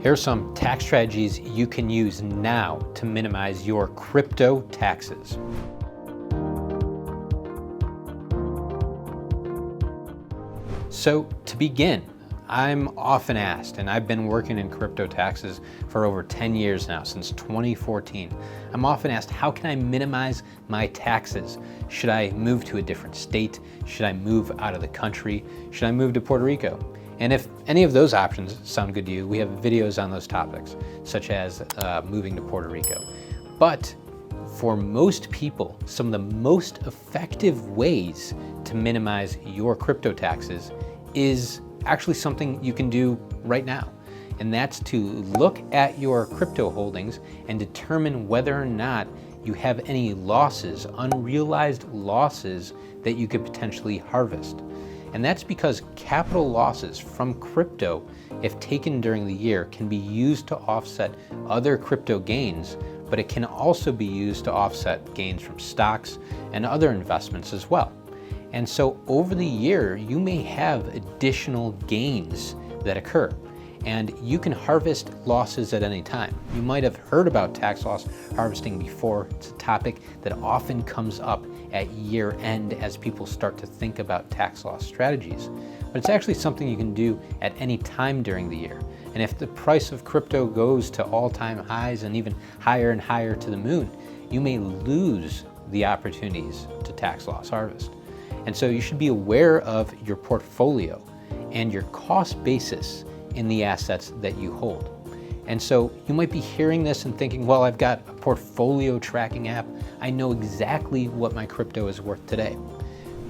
Here are some tax strategies you can use now to minimize your crypto taxes. So to begin, I'm often asked, and I've been working in crypto taxes for over 10 years now, since 2014. I'm often asked, how can I minimize my taxes? Should I move to a different state? Should I move out of the country? Should I move to Puerto Rico? And if any of those options sound good to you, we have videos on those topics, such as moving to Puerto Rico. But for most people, some of the most effective ways to minimize your crypto taxes is actually something you can do right now. And that's to look at your crypto holdings and determine whether or not you have any losses, unrealized losses that you could potentially harvest. And that's because capital losses from crypto, if taken during the year, can be used to offset other crypto gains, but it can also be used to offset gains from stocks and other investments as well. And so over the year, you may have additional gains that occur, and you can harvest losses at any time. You might have heard about tax loss harvesting before. It's a topic that often comes up at year end as people start to think about tax loss strategies. But it's actually something you can do at any time during the year. And if the price of crypto goes to all-time highs and even higher and higher to the moon, you may lose the opportunities to tax loss harvest. And so you should be aware of your portfolio and your cost basis in the assets that you hold. And so you might be hearing this and thinking, well, I've got a portfolio tracking app. I know exactly what my crypto is worth today.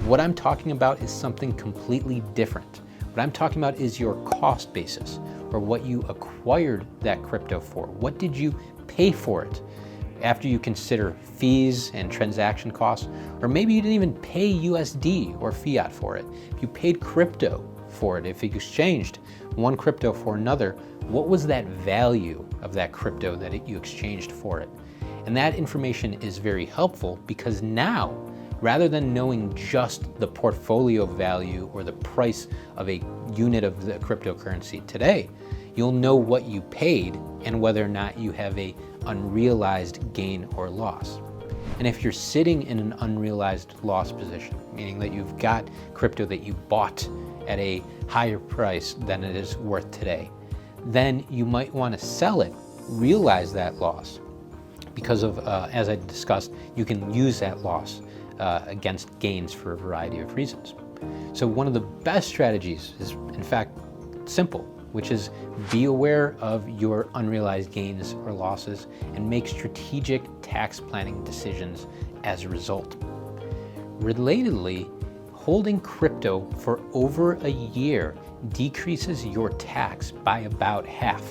What I'm talking about is something completely different. What I'm talking about is your cost basis, or what you acquired that crypto for. What did you pay for it? After you consider fees and transaction costs, or maybe you didn't even pay USD or fiat for it. If you paid crypto for it, if you exchanged one crypto for another, what was that value of that crypto that you exchanged for it? And that information is very helpful because now, rather than knowing just the portfolio value or the price of a unit of the cryptocurrency today, you'll know what you paid and whether or not you have a unrealized gain or loss. And if you're sitting in an unrealized loss position, meaning that you've got crypto that you bought at a higher price than it is worth today, then you might want to sell it, realize that loss, because of, as I discussed, you can use that loss against gains for a variety of reasons. So one of the best strategies is, in fact, simple, which is be aware of your unrealized gains or losses and make strategic tax planning decisions as a result. Relatedly, holding crypto for over a year decreases your tax by about half.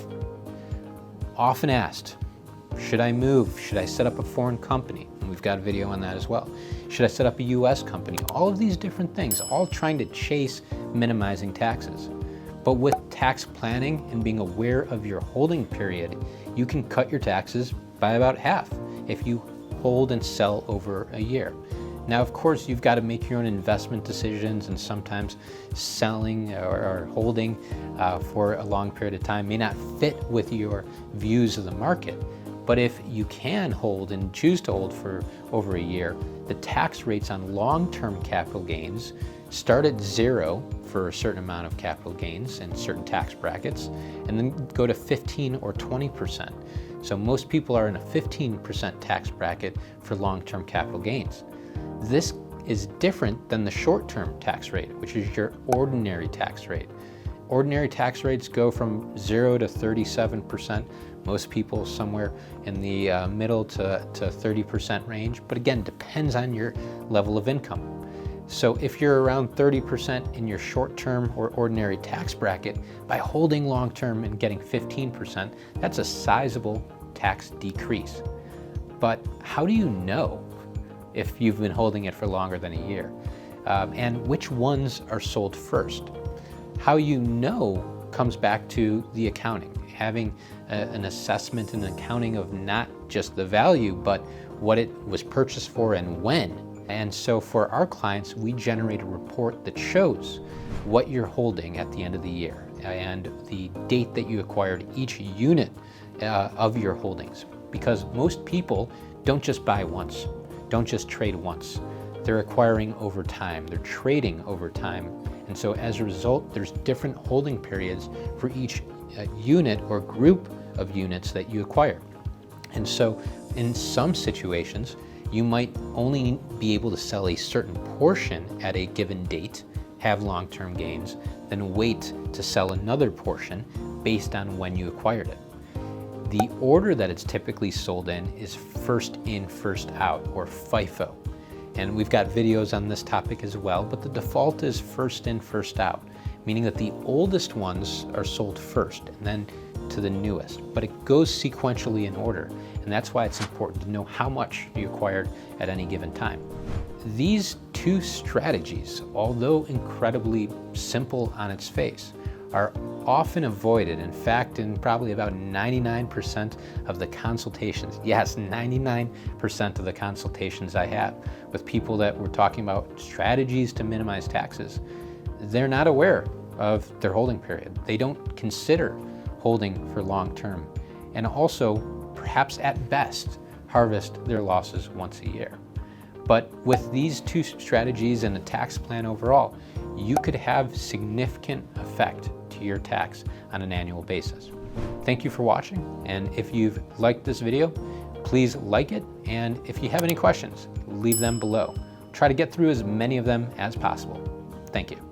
Often asked, should I move? Should I set up a foreign company? And we've got a video on that as well. Should I set up a US company? All of these different things, all trying to chase minimizing taxes. But with tax planning and being aware of your holding period, you can cut your taxes by about half if you hold and sell over a year. Now, of course, you've got to make your own investment decisions, and sometimes selling or holding for a long period of time may not fit with your views of the market. But if you can hold and choose to hold for over a year, the tax rates on long-term capital gains start at 0 for a certain amount of capital gains in certain tax brackets, and then go to 15 or 20%. So most people are in a 15% tax bracket for long-term capital gains. This is different than the short-term tax rate, which is your ordinary tax rate. Ordinary tax rates go from 0 to 37%. Most people somewhere in the middle to 30% range, but again, depends on your level of income. So if you're around 30% in your short-term or ordinary tax bracket, by holding long-term and getting 15%, that's a sizable tax decrease. But how do you know if you've been holding it for longer than a year? And which ones are sold first? How you know comes back to the accounting, having an assessment and accounting of not just the value, but what it was purchased for and when. And so for our clients, we generate a report that shows what you're holding at the end of the year. and the date that you acquired each unit of your holdings. Because most people don't just buy once, don't just trade once. They're acquiring over time, they're trading over time. And so as a result, there's different holding periods for each unit or group of units that you acquire. And so in some situations, you might only be able to sell a certain portion at a given date, have long-term gains, then wait to sell another portion based on when you acquired it. The order that it's typically sold in is first in, first out, or FIFO. And we've got videos on this topic as well, but the default is first in, first out, meaning that the oldest ones are sold first and then to the newest, but it goes sequentially in order. And that's why it's important to know how much you acquired at any given time. These two strategies, although incredibly simple on its face, are often avoided. In fact, in probably about 99% of the consultations, yes, 99% of the consultations I have with people that we're talking about strategies to minimize taxes, they're not aware of their holding period. They don't consider holding for long term, and also perhaps at best harvest their losses once a year. But with these two strategies and a tax plan overall, you could have significant effect to your tax on an annual basis. Thank you for watching, and if you've liked this video, please like it, and if you have any questions, leave them below. Try to get through as many of them as possible. Thank you.